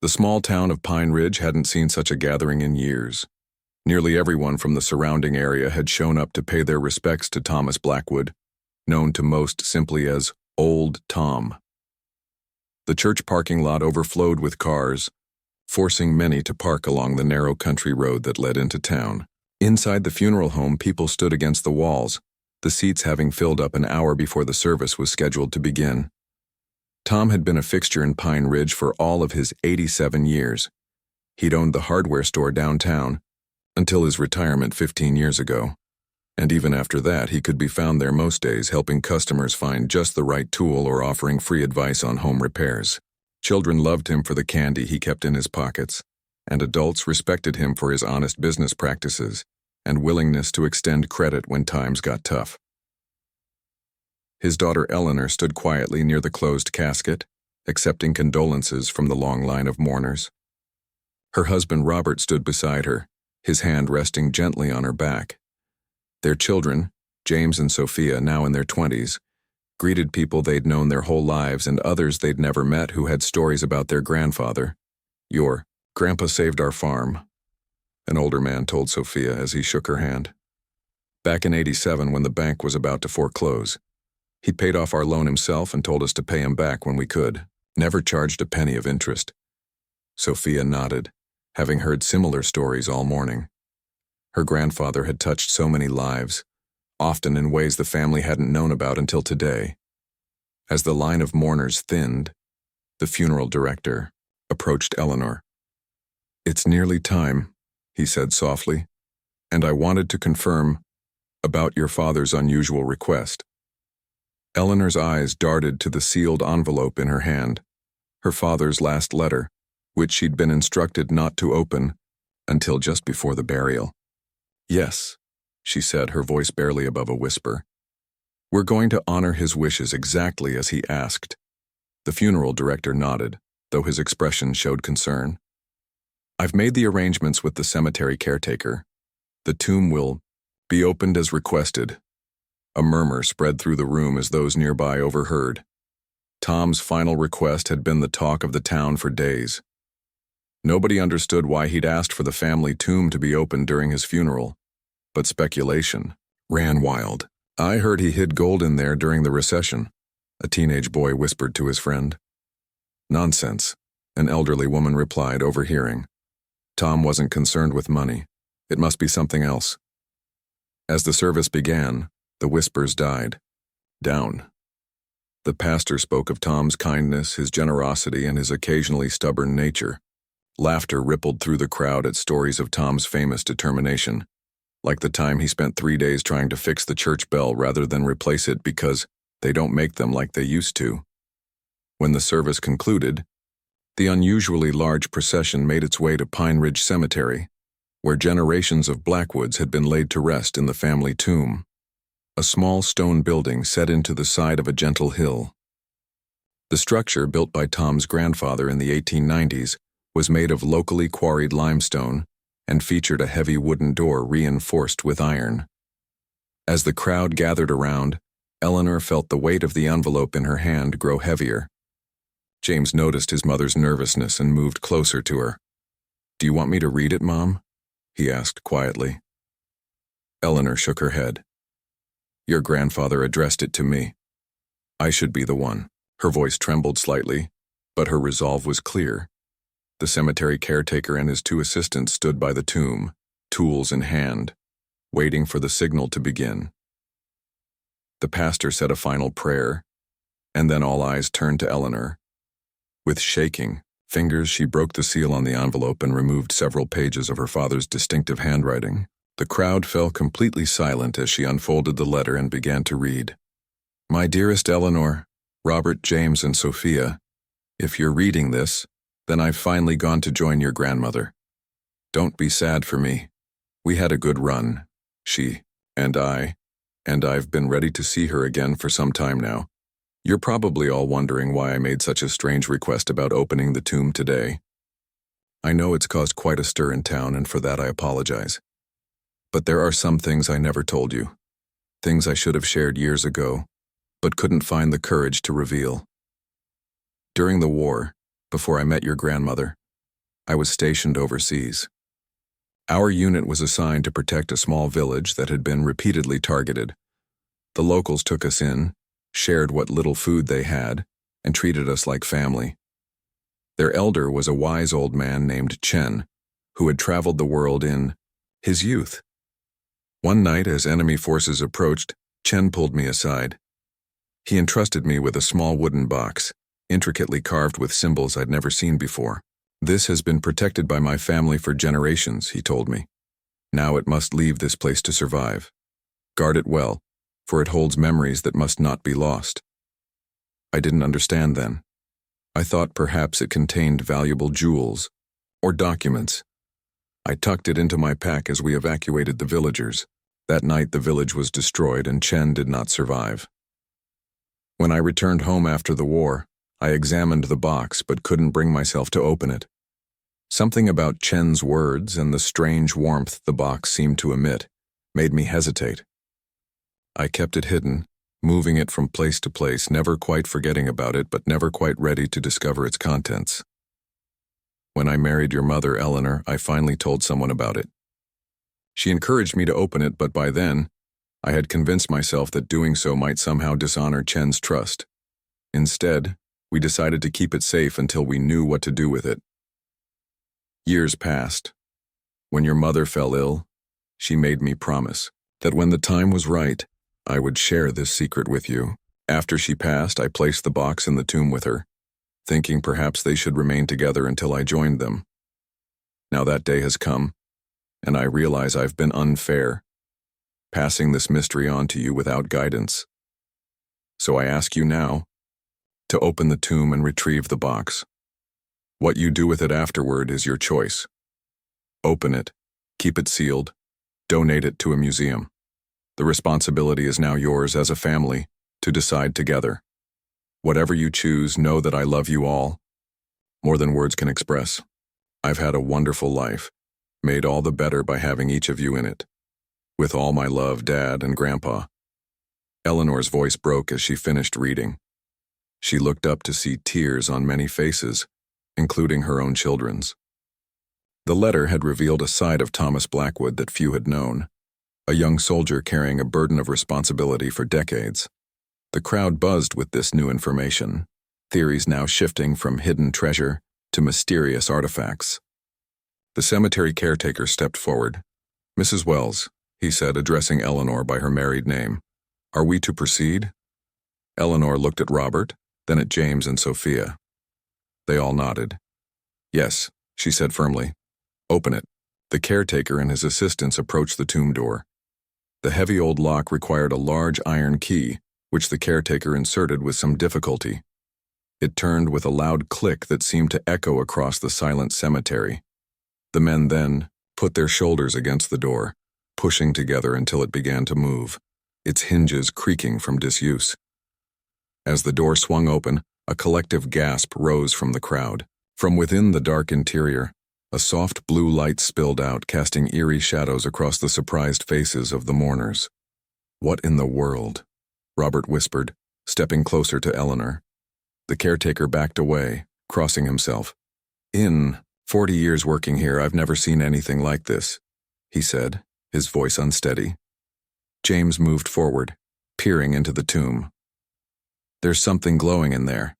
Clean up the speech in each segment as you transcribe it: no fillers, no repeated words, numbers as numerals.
The small town of Pine Ridge hadn't seen such a gathering in years. Nearly everyone from the surrounding area had shown up to pay their respects to Thomas Blackwood, known to most simply as Old Tom. The church parking lot overflowed with cars, forcing many to park along the narrow country road that led into town. Inside the funeral home, people stood against the walls, the seats having filled up an hour before the service was scheduled to begin. Tom had been a fixture in Pine Ridge for all of his 87 years. He'd owned the hardware store downtown until his retirement 15 years ago. And even after that, he could be found there most days helping customers find just the right tool or offering free advice on home repairs. Children loved him for the candy he kept in his pockets, and adults respected him for his honest business practices and willingness to extend credit when times got tough. His daughter Eleanor stood quietly near the closed casket, accepting condolences from the long line of mourners. Her husband Robert stood beside her, his hand resting gently on her back. Their children, James and Sophia, now in their 20s, greeted people they'd known their whole lives and others they'd never met who had stories about their grandfather. "Your grandpa saved our farm," an older man told Sophia as he shook her hand. "Back in '87 when the bank was about to foreclose. He paid off our loan himself and told us to pay him back when we could. Never charged a penny of interest." Sophia nodded, having heard similar stories all morning. Her grandfather had touched so many lives, often in ways the family hadn't known about until today. As the line of mourners thinned, the funeral director approached Eleanor. "It's nearly time," he said softly, "and I wanted to confirm about your father's unusual request." Eleanor's eyes darted to the sealed envelope in her hand, her father's last letter, which she'd been instructed not to open until just before the burial. "Yes," she said, her voice barely above a whisper. "We're going to honor his wishes exactly as he asked." The funeral director nodded, though his expression showed concern. "I've made the arrangements with the cemetery caretaker. The tomb will be opened as requested." A murmur spread through the room as those nearby overheard. Tom's final request had been the talk of the town for days. Nobody understood why he'd asked for the family tomb to be opened during his funeral, but speculation ran wild. "I heard he hid gold in there during the recession," a teenage boy whispered to his friend. "Nonsense," an elderly woman replied, overhearing. "Tom wasn't concerned with money. It must be something else." As the service began, the whispers died down. The pastor spoke of Tom's kindness, his generosity, and his occasionally stubborn nature. Laughter rippled through the crowd at stories of Tom's famous determination, like the time he spent 3 days trying to fix the church bell rather than replace it because they don't make them like they used to. When the service concluded, the unusually large procession made its way to Pine Ridge Cemetery, where generations of Blackwoods had been laid to rest in the family tomb, a small stone building set into the side of a gentle hill. The structure, built by Tom's grandfather in the 1890s, was made of locally quarried limestone and featured a heavy wooden door reinforced with iron. As the crowd gathered around, Eleanor felt the weight of the envelope in her hand grow heavier. James noticed his mother's nervousness and moved closer to her. "Do you want me to read it, Mom?" he asked quietly. Eleanor shook her head. "Your grandfather addressed it to me. I should be the one." Her voice trembled slightly, but her resolve was clear. The cemetery caretaker and his 2 assistants stood by the tomb, tools in hand, waiting for the signal to begin. The pastor said a final prayer, and then all eyes turned to Eleanor. With shaking fingers, she broke the seal on the envelope and removed several pages of her father's distinctive handwriting. The crowd fell completely silent as she unfolded the letter and began to read. "My dearest Eleanor, Robert, James, and Sophia, if you're reading this, then I've finally gone to join your grandmother. Don't be sad for me. We had a good run, she and I've been ready to see her again for some time now. You're probably all wondering why I made such a strange request about opening the tomb today. I know it's caused quite a stir in town, and for that I apologize. But there are some things I never told you, things I should have shared years ago, but couldn't find the courage to reveal. During the war, before I met your grandmother, I was stationed overseas. Our unit was assigned to protect a small village that had been repeatedly targeted. The locals took us in, shared what little food they had, and treated us like family. Their elder was a wise old man named Chen, who had traveled the world in his youth. One night, as enemy forces approached, Chen pulled me aside. He entrusted me with a small wooden box, intricately carved with symbols I'd never seen before. "This has been protected by my family for generations," he told me. "Now it must leave this place to survive. Guard it well, for it holds memories that must not be lost." I didn't understand then. I thought perhaps it contained valuable jewels or documents. I tucked it into my pack as we evacuated the villagers. That night the village was destroyed and Chen did not survive. When I returned home after the war, I examined the box but couldn't bring myself to open it. Something about Chen's words and the strange warmth the box seemed to emit made me hesitate. I kept it hidden, moving it from place to place, never quite forgetting about it but never quite ready to discover its contents. When I married your mother, Eleanor, I finally told someone about it. She encouraged me to open it, but by then, I had convinced myself that doing so might somehow dishonor Chen's trust. Instead, we decided to keep it safe until we knew what to do with it. Years passed. When your mother fell ill, she made me promise that when the time was right, I would share this secret with you. After she passed, I placed the box in the tomb with her, thinking perhaps they should remain together until I joined them. Now that day has come, and I realize I've been unfair, passing this mystery on to you without guidance. So I ask you now to open the tomb and retrieve the box. What you do with it afterward is your choice. Open it, keep it sealed, donate it to a museum. The responsibility is now yours as a family to decide together. Whatever you choose, know that I love you all, more than words can express. I've had a wonderful life, made all the better by having each of you in it. With all my love, Dad and Grandpa. Eleanor's voice broke as she finished reading. She looked up to see tears on many faces, including her own children's. The letter had revealed a side of Thomas Blackwood that few had known, a young soldier carrying a burden of responsibility for decades. The crowd buzzed with this new information, theories now shifting from hidden treasure to mysterious artifacts. The cemetery caretaker stepped forward. "Mrs. Wells," he said, addressing Eleanor by her married name, "are we to proceed?" Eleanor looked at Robert, then at James and Sophia. They all nodded. "Yes," she said firmly. "Open it." The caretaker and his assistants approached the tomb door. The heavy old lock required a large iron key, which the caretaker inserted with some difficulty. It turned with a loud click that seemed to echo across the silent cemetery. The men then put their shoulders against the door, pushing together until it began to move, its hinges creaking from disuse. As the door swung open, a collective gasp rose from the crowd. From within the dark interior, a soft blue light spilled out, casting eerie shadows across the surprised faces of the mourners. "What in the world?" Robert whispered, stepping closer to Eleanor. The caretaker backed away, crossing himself. "In 40 years working here, I've never seen anything like this," he said, his voice unsteady. James moved forward, peering into the tomb. "There's something glowing in there,"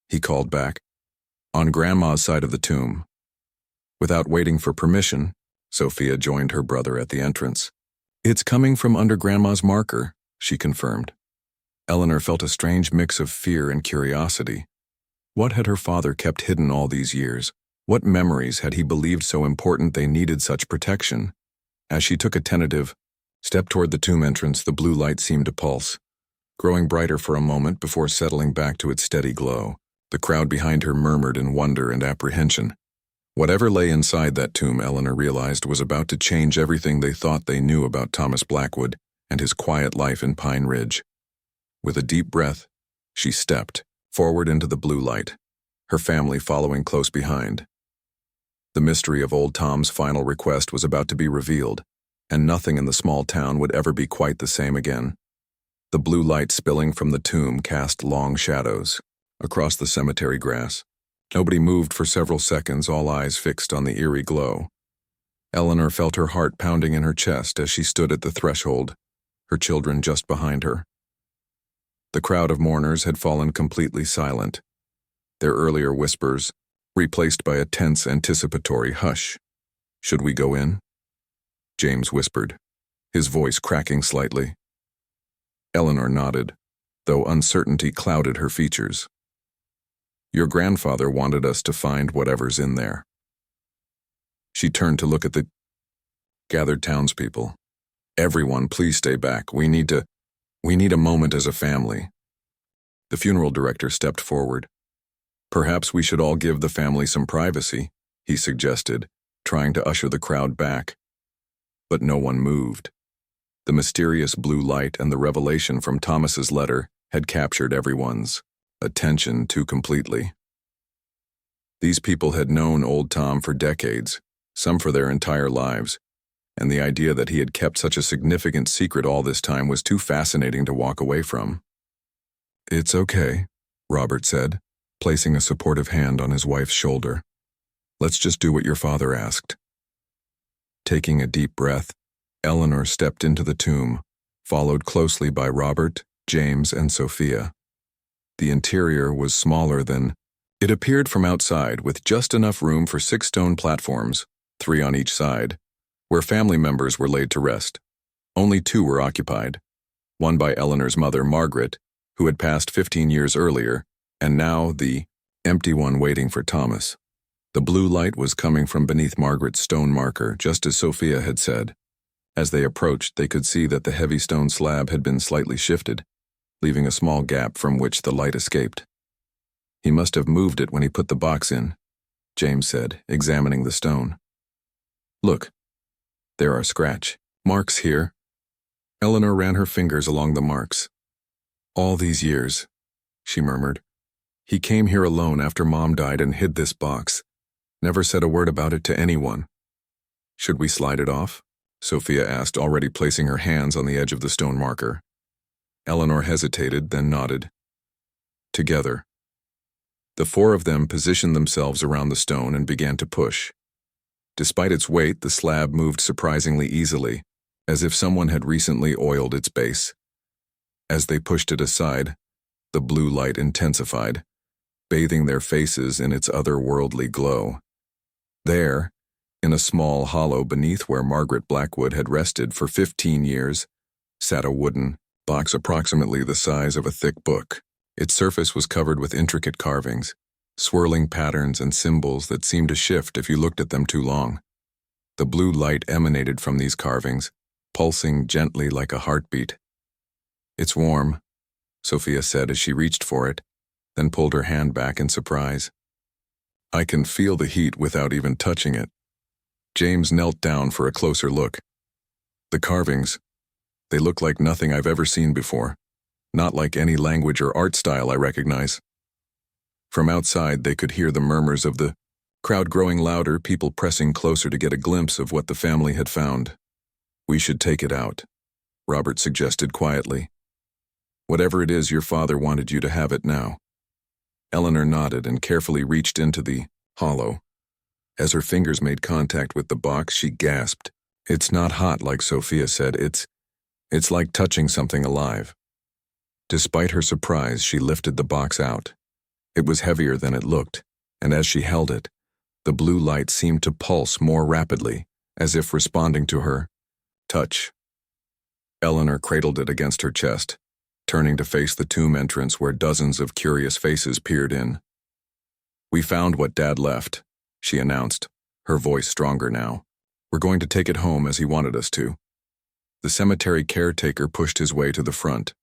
he called back. "On Grandma's side of the tomb." Without waiting for permission, Sophia joined her brother at the entrance. "It's coming from under Grandma's marker," she confirmed. Eleanor felt a strange mix of fear and curiosity. What had her father kept hidden all these years? What memories had he believed so important they needed such protection? As she took a tentative step toward the tomb entrance, the blue light seemed to pulse, growing brighter for a moment before settling back to its steady glow. The crowd behind her murmured in wonder and apprehension. Whatever lay inside that tomb, Eleanor realized, was about to change everything they thought they knew about Thomas Blackwood and his quiet life in Pine Ridge. With a deep breath, she stepped forward into the blue light, her family following close behind. The mystery of old Tom's final request was about to be revealed, and nothing in the small town would ever be quite the same again. The blue light spilling from the tomb cast long shadows across the cemetery grass, Nobody moved for several seconds, all eyes fixed on the eerie glow. Eleanor felt her heart pounding in her chest as she stood at the threshold, her children just behind her. The crowd of mourners had fallen completely silent, their earlier whispers replaced by a tense, anticipatory hush. "Should we go in?" James whispered, his voice cracking slightly. Eleanor nodded, though uncertainty clouded her features. "Your grandfather wanted us to find whatever's in there." She turned to look at the gathered townspeople. "Everyone, please stay back. We need a moment as a family." The funeral director stepped forward. "Perhaps we should all give the family some privacy," he suggested, trying to usher the crowd back. But no one moved. The mysterious blue light and the revelation from Thomas's letter had captured everyone's attention too completely. These people had known old Tom for decades, some for their entire lives, and the idea that he had kept such a significant secret all this time was too fascinating to walk away from. "It's okay," Robert said, placing a supportive hand on his wife's shoulder. "Let's just do what your father asked." Taking a deep breath, Eleanor stepped into the tomb, followed closely by Robert, James, and Sophia. The interior was smaller than it appeared from outside, with just enough room for 6 stone platforms, 3 on each side, where family members were laid to rest. Only 2 were occupied, one by Eleanor's mother, Margaret, who had passed 15 years earlier, and now the empty one waiting for Thomas. The blue light was coming from beneath Margaret's stone marker, just as Sophia had said. As they approached, they could see that the heavy stone slab had been slightly shifted, leaving a small gap from which the light escaped. "He must have moved it when he put the box in," James said, examining the stone. "Look, there are scratch marks here." Eleanor ran her fingers along the marks. "All these years," she murmured. "He came here alone after Mom died and hid this box. Never said a word about it to anyone." "Should we slide it off?" Sophia asked, already placing her hands on the edge of the stone marker. Eleanor hesitated, then nodded. Together, the 4 of them positioned themselves around the stone and began to push. Despite its weight, the slab moved surprisingly easily, as if someone had recently oiled its base. As they pushed it aside, the blue light intensified, bathing their faces in its otherworldly glow. There, in a small hollow beneath where Margaret Blackwood had rested for 15 years, sat a wooden box approximately the size of a thick book. Its surface was covered with intricate carvings, swirling patterns and symbols that seemed to shift if you looked at them too long. The blue light emanated from these carvings, pulsing gently like a heartbeat. "It's warm," Sophia said as she reached for it, then pulled her hand back in surprise. "I can feel the heat without even touching it." James knelt down for a closer look. "The carvings, they look like nothing I've ever seen before, not like any language or art style I recognize." From outside, they could hear the murmurs of the crowd growing louder, people pressing closer to get a glimpse of what the family had found. "We should take it out," Robert suggested quietly. "Whatever it is, your father wanted you to have it now." Eleanor nodded and carefully reached into the hollow. As her fingers made contact with the box, she gasped. "It's not hot like Sophia said, it's like touching something alive." Despite her surprise, she lifted the box out. It was heavier than it looked, and as she held it, the blue light seemed to pulse more rapidly, as if responding to her touch. Eleanor cradled it against her chest, turning to face the tomb entrance where dozens of curious faces peered in. "We found what Dad left," she announced, her voice stronger now. "We're going to take it home as he wanted us to." The cemetery caretaker pushed his way to the front.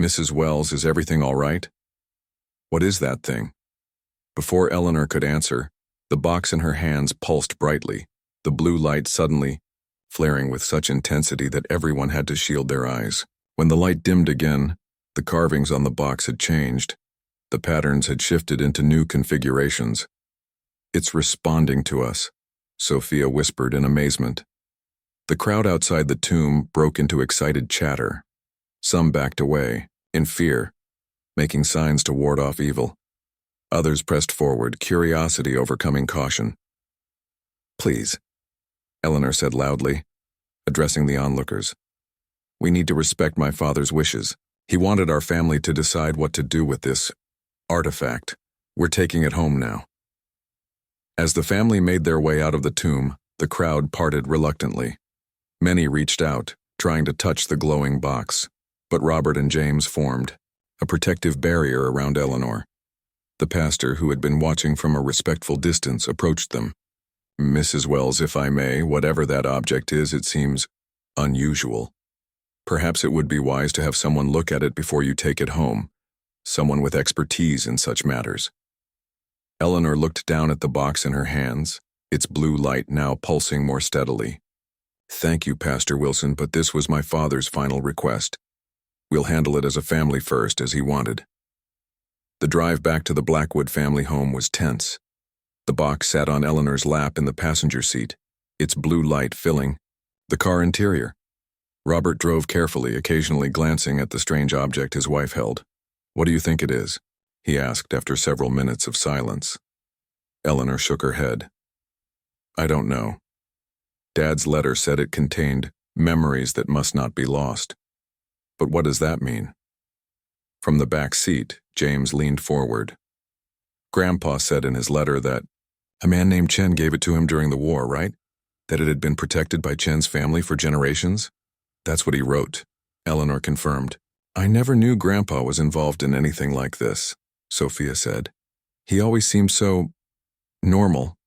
"Mrs. Wells, is everything all right?" "What is that thing?" Before Eleanor could answer, the box in her hands pulsed brightly, the blue light suddenly flaring with such intensity that everyone had to shield their eyes. When the light dimmed again, the carvings on the box had changed. The patterns had shifted into new configurations. "It's responding to us," Sophia whispered in amazement. The crowd outside the tomb broke into excited chatter. Some backed away, in fear, making signs to ward off evil. Others pressed forward, curiosity overcoming caution. "Please," Eleanor said loudly, addressing the onlookers. "We need to respect my father's wishes. He wanted our family to decide what to do with this artifact. We're taking it home now." As the family made their way out of the tomb, the crowd parted reluctantly. Many reached out, trying to touch the glowing box, but Robert and James formed a protective barrier around Eleanor. The pastor, who had been watching from a respectful distance, approached them. "Mrs. Wells, if I may, whatever that object is, it seems unusual. Perhaps it would be wise to have someone look at it before you take it home, someone with expertise in such matters." Eleanor looked down at the box in her hands, its blue light now pulsing more steadily. "Thank you, Pastor Wilson, but this was my father's final request. We'll handle it as a family first, as he wanted." The drive back to the Blackwood family home was tense. The box sat on Eleanor's lap in the passenger seat, its blue light filling the car interior. Robert drove carefully, occasionally glancing at the strange object his wife held. "What do you think it is?" he asked after several minutes of silence. Eleanor shook her head. "I don't know. Dad's letter said it contained memories that must not be lost. But what does that mean?" From the back seat, James leaned forward. "Grandpa said in his letter that a man named Chen gave it to him during the war, right? That it had been protected by Chen's family for generations?" "That's what he wrote," Eleanor confirmed. "I never knew Grandpa was involved in anything like this," Sophia said. "He always seemed so normal.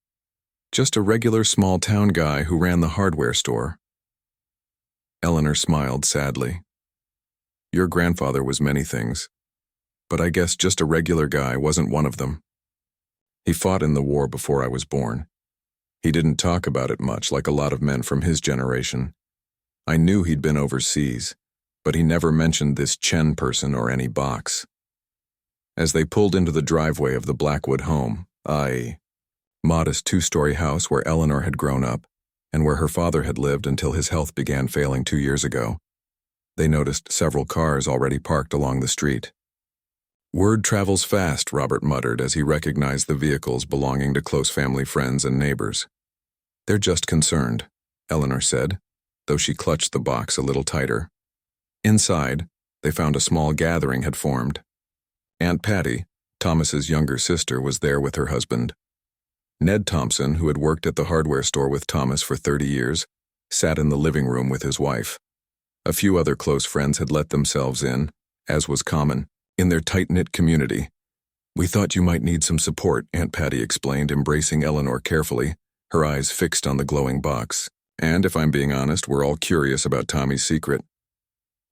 Just a regular small-town guy who ran the hardware store." Eleanor smiled sadly. "Your grandfather was many things, but I guess just a regular guy wasn't one of them. He fought in the war before I was born. He didn't talk about it much, like a lot of men from his generation. I knew he'd been overseas, but he never mentioned this Chen person or any box." As they pulled into the driveway of the Blackwood home, a modest two-story house where Eleanor had grown up and where her father had lived until his health began failing 2 years ago, they noticed several cars already parked along the street. "Word travels fast," Robert muttered as he recognized the vehicles belonging to close family friends and neighbors. "They're just concerned," Eleanor said, though she clutched the box a little tighter. Inside, they found a small gathering had formed. Aunt Patty, Thomas's younger sister, was there with her husband. Ned Thompson, who had worked at the hardware store with Thomas for 30 years, sat in the living room with his wife. A few other close friends had let themselves in, as was common, in their tight-knit community. "We thought you might need some support," Aunt Patty explained, embracing Eleanor carefully, her eyes fixed on the glowing box. "And if I'm being honest, we're all curious about Tommy's secret."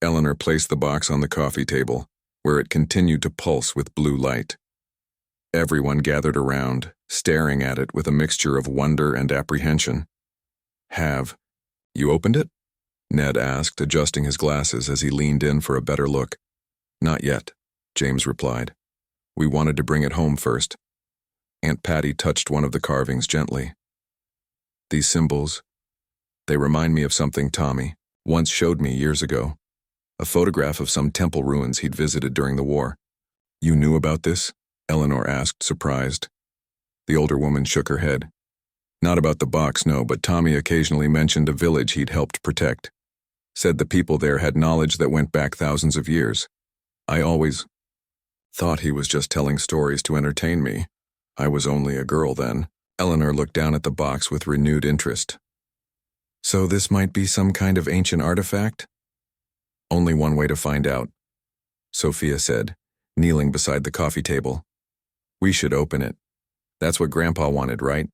Eleanor placed the box on the coffee table, where it continued to pulse with blue light. Everyone gathered around, staring at it with a mixture of wonder and apprehension. "Have you opened it?" Ned asked, adjusting his glasses as he leaned in for a better look. "Not yet," James replied. "We wanted to bring it home first." Aunt Patty touched one of the carvings gently. "These symbols, they remind me of something Tommy once showed me years ago. A photograph of some temple ruins he'd visited during the war." "You knew about this?" Eleanor asked, surprised. The older woman shook her head. "Not about the box, no, but Tommy occasionally mentioned a village he'd helped protect. Said the people there had knowledge that went back thousands of years. I always thought he was just telling stories to entertain me. I was only a girl then." Eleanor looked down at the box with renewed interest. "So this might be some kind of ancient artifact?" "Only one way to find out," Sophia said, kneeling beside the coffee table. "We should open it. That's what Grandpa wanted, right?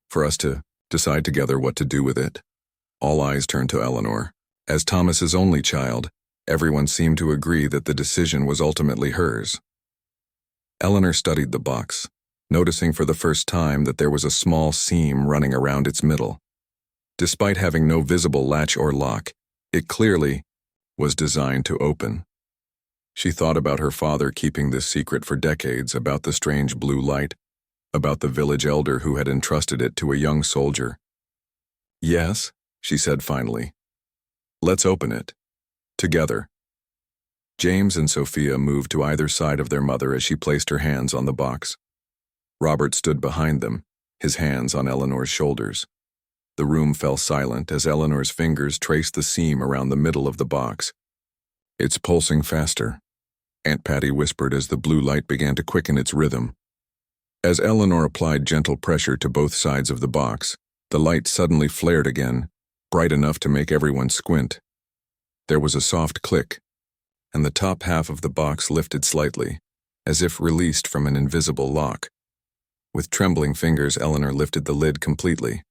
For us to decide together what to do with it." All eyes turned to Eleanor. As Thomas's only child, everyone seemed to agree that the decision was ultimately hers. Eleanor studied the box, noticing for the first time that there was a small seam running around its middle. Despite having no visible latch or lock, it clearly was designed to open. She thought about her father keeping this secret for decades, about the strange blue light, about the village elder who had entrusted it to a young soldier. "Yes," she said finally. "Let's open it. Together." James and Sophia moved to either side of their mother as she placed her hands on the box. Robert stood behind them, his hands on Eleanor's shoulders. The room fell silent as Eleanor's fingers traced the seam around the middle of the box. "It's pulsing faster," Aunt Patty whispered as the blue light began to quicken its rhythm. As Eleanor applied gentle pressure to both sides of the box, the light suddenly flared again, bright enough to make everyone squint. There was a soft click, and the top half of the box lifted slightly, as if released from an invisible lock. With trembling fingers, Eleanor lifted the lid completely.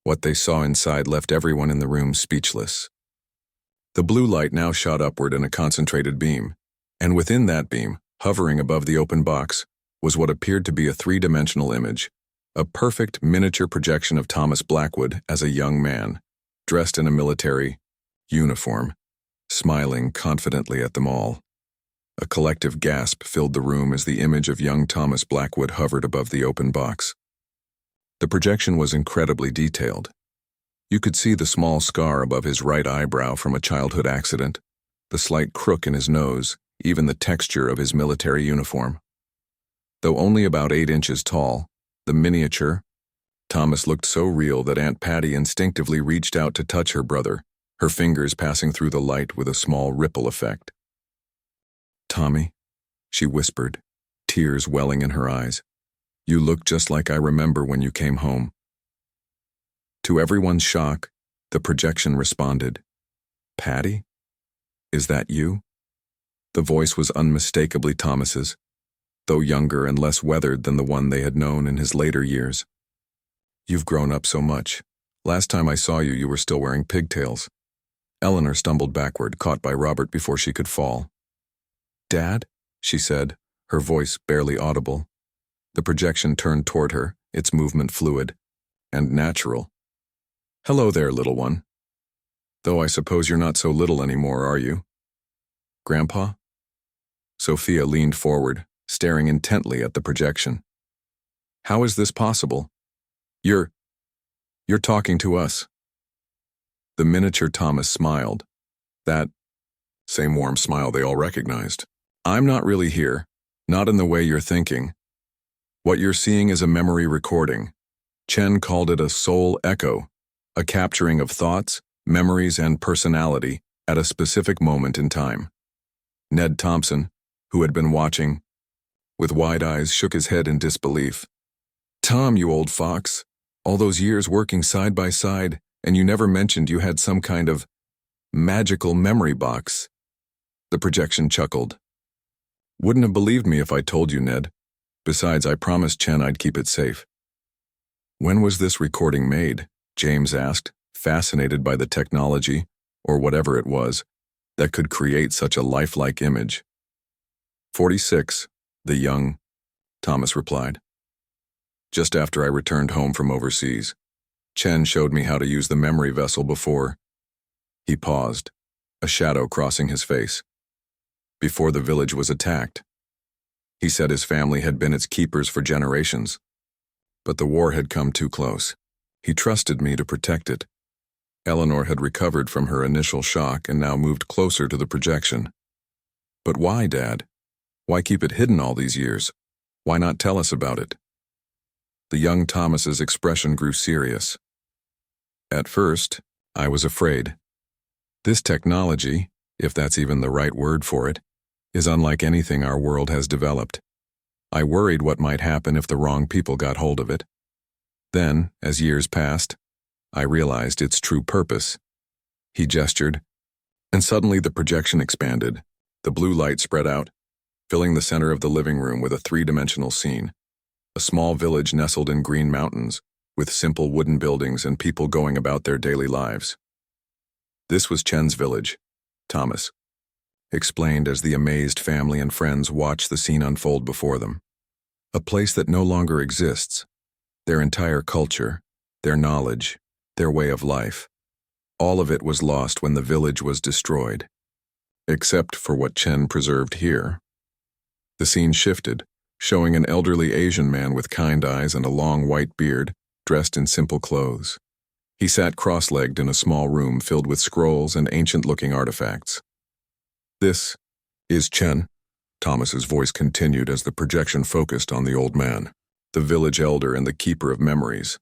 What they saw inside left everyone in the room speechless. The blue light now shot upward in a concentrated beam, and within that beam, hovering above the open box, was what appeared to be a three-dimensional image, a perfect miniature projection of Thomas Blackwood as a young man, dressed in a military uniform, smiling confidently at them all. A collective gasp filled the room as the image of young Thomas Blackwood hovered above the open box. The projection was incredibly detailed. You could see the small scar above his right eyebrow from a childhood accident, the slight crook in his nose, even the texture of his military uniform. Though only about 8 inches tall, the miniature Thomas looked so real that Aunt Patty instinctively reached out to touch her brother, her fingers passing through the light with a small ripple effect. "Tommy," she whispered, tears welling in her eyes, "you look just like I remember when you came home." To everyone's shock, the projection responded, "Patty? Is that you?" The voice was unmistakably Thomas's, though younger and less weathered than the one they had known in his later years. "You've grown up so much. Last time I saw you, you were still wearing pigtails." Eleanor stumbled backward, caught by Robert before she could fall. "Dad?" she said, her voice barely audible. The projection turned toward her, its movement fluid and natural. "Hello there, little one. Though I suppose you're not so little anymore, are you? Grandpa?" Sophia leaned forward, staring intently at the projection. "How is this possible? You're talking to us." The miniature Thomas smiled. That same warm smile they all recognized. "I'm not really here, not in the way you're thinking. What you're seeing is a memory recording. Chen called it a soul echo, a capturing of thoughts, memories, and personality at a specific moment in time." Ned Thompson, who had been watching with wide eyes, shook his head in disbelief. "Tom, you old fox, all those years working side by side, and you never mentioned you had some kind of magical memory box." The projection chuckled. "Wouldn't have believed me if I told you, Ned. Besides, I promised Chen I'd keep it safe." "When was this recording made?" James asked, fascinated by the technology, or whatever it was, that could create such a lifelike image. 46, the young Thomas replied. "Just after I returned home from overseas. Chen showed me how to use the memory vessel before." He paused, a shadow crossing his face. "Before the village was attacked. He said his family had been its keepers for generations. But the war had come too close. He trusted me to protect it." Eleanor had recovered from her initial shock and now moved closer to the projection. "But why, Dad? Why keep it hidden all these years? Why not tell us about it?" The young Thomas's expression grew serious. "At first, I was afraid. This technology, if that's even the right word for it, is unlike anything our world has developed. I worried what might happen if the wrong people got hold of it. Then, as years passed, I realized its true purpose." He gestured, and suddenly the projection expanded. The blue light spread out, filling the center of the living room with a three-dimensional scene. A small village nestled in green mountains, with simple wooden buildings and people going about their daily lives. "This was Chen's village," Thomas explained as the amazed family and friends watched the scene unfold before them. "A place that no longer exists. Their entire culture, their knowledge, their way of life. All of it was lost when the village was destroyed. Except for what Chen preserved here." The scene shifted, showing an elderly Asian man with kind eyes and a long white beard, dressed in simple clothes. He sat cross-legged in a small room filled with scrolls and ancient-looking artifacts. "This is Chen," Thomas's voice continued as the projection focused on the old man. the village elder and the keeper of memories.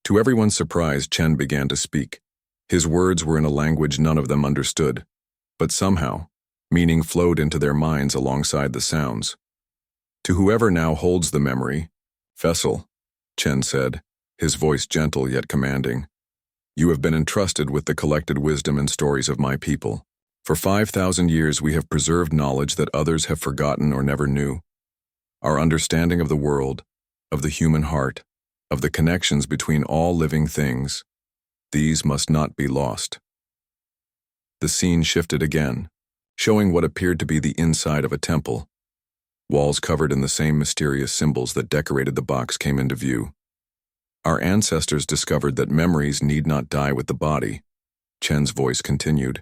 To everyone's surprise, Chen began to speak. His words were in a language none of them understood, but somehow, meaning flowed into their minds alongside the sounds. To whoever now holds the memory, vessel, Chen said, his voice gentle yet commanding, you have been entrusted with the collected wisdom and stories of my people. For 5,000 years we have preserved knowledge that others have forgotten or never knew. Our understanding of the world, of the human heart, of the connections between all living things, these must not be lost. The scene shifted again, showing what appeared to be the inside of a temple. Walls covered in the same mysterious symbols that decorated the box came into view. Our ancestors discovered that memories need not die with the body, Chen's voice continued.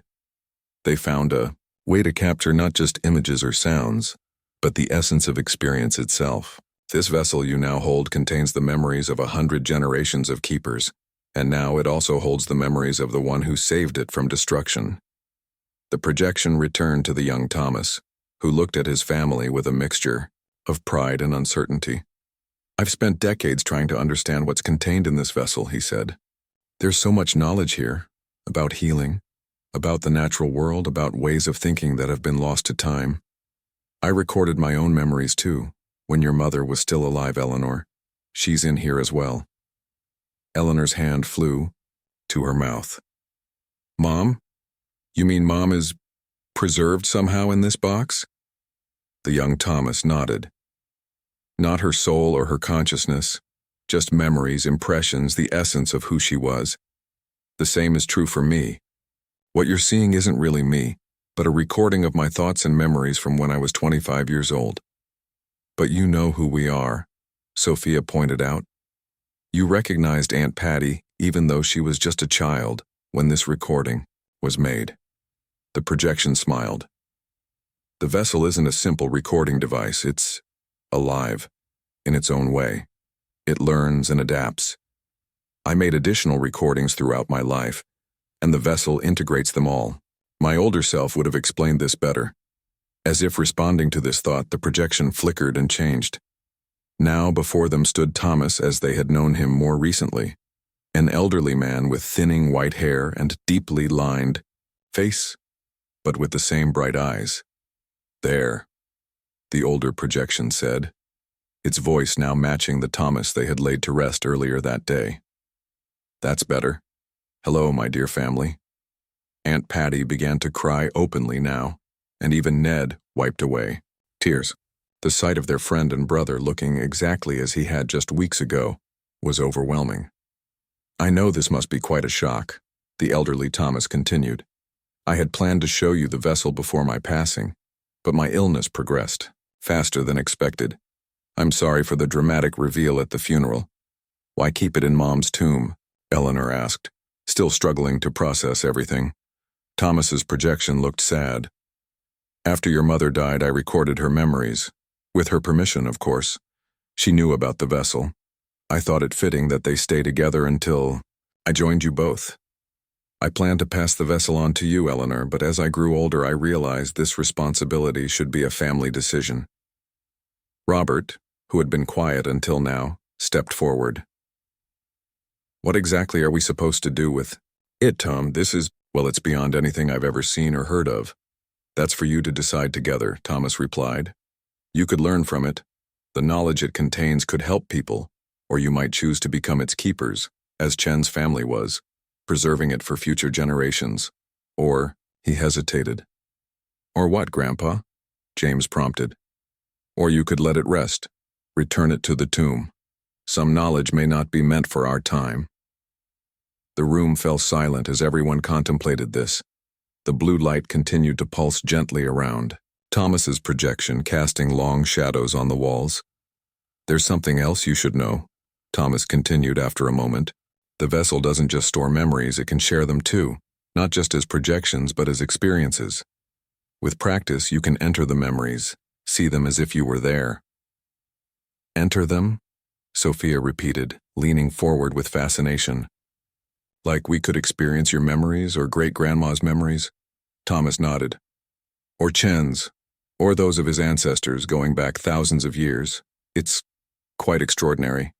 They found a way to capture not just images or sounds, but the essence of experience itself. This vessel you now hold contains the memories of 100 generations of keepers, and now it also holds the memories of the one who saved it from destruction. The projection returned to the young Thomas, who looked at his family with a mixture of pride and uncertainty. I've spent decades trying to understand what's contained in this vessel, he said. There's so much knowledge here, about healing, about the natural world, about ways of thinking that have been lost to time. I recorded my own memories too, when your mother was still alive, Eleanor. She's in here as well. Eleanor's hand flew to her mouth. Mom? You mean Mom is preserved somehow in this box? The young Thomas nodded. Not her soul or her consciousness, just memories, impressions, the essence of who she was. The same is true for me. What you're seeing isn't really me, but a recording of my thoughts and memories from when I was 25 years old. But you know who we are, Sophia pointed out. You recognized Aunt Patty even though she was just a child when this recording was made. The projection smiled. The vessel isn't a simple recording device, it's alive, in its own way. It learns and adapts. I made additional recordings throughout my life, and the vessel integrates them all. My older self would have explained this better. As if responding to this thought, the projection flickered and changed. Now before them stood Thomas as they had known him more recently, an elderly man with thinning white hair and deeply lined face, but with the same bright eyes. There, the older projection said, its voice now matching the Thomas they had laid to rest earlier that day. That's better. Hello, my dear family. Aunt Patty began to cry openly now, and even Ned wiped away tears. The sight of their friend and brother looking exactly as he had just weeks ago was overwhelming. I know this must be quite a shock, the elderly Thomas continued. I had planned to show you the vessel before my passing, but my illness progressed faster than expected. I'm sorry for the dramatic reveal at the funeral. Why keep it in Mom's tomb? Eleanor asked, still struggling to process everything. Thomas's projection looked sad. After your mother died, I recorded her memories. With her permission, of course. She knew about the vessel. I thought it fitting that they stay together until I joined you both. I planned to pass the vessel on to you, Eleanor, but as I grew older, I realized this responsibility should be a family decision. Robert, who had been quiet until now, stepped forward. What exactly are we supposed to do with it, Tom? This is, well, it's beyond anything I've ever seen or heard of. That's for you to decide together, Thomas replied. You could learn from it. The knowledge it contains could help people, or you might choose to become its keepers, as Chen's family was, preserving it for future generations. Or, he hesitated. Or what, Grandpa? James prompted. Or you could let it rest, return it to the tomb. Some knowledge may not be meant for our time. The room fell silent as everyone contemplated this. The blue light continued to pulse gently around, Thomas's projection casting long shadows on the walls. There's something else you should know, Thomas continued after a moment. The vessel doesn't just store memories, it can share them too, not just as projections but as experiences. With practice, you can enter the memories, see them as if you were there. Enter them? Sophia repeated, leaning forward with fascination. Like we could experience your memories or great-grandma's memories? Thomas nodded. Or Chen's, or those of his ancestors going back thousands of years. It's Quite extraordinary.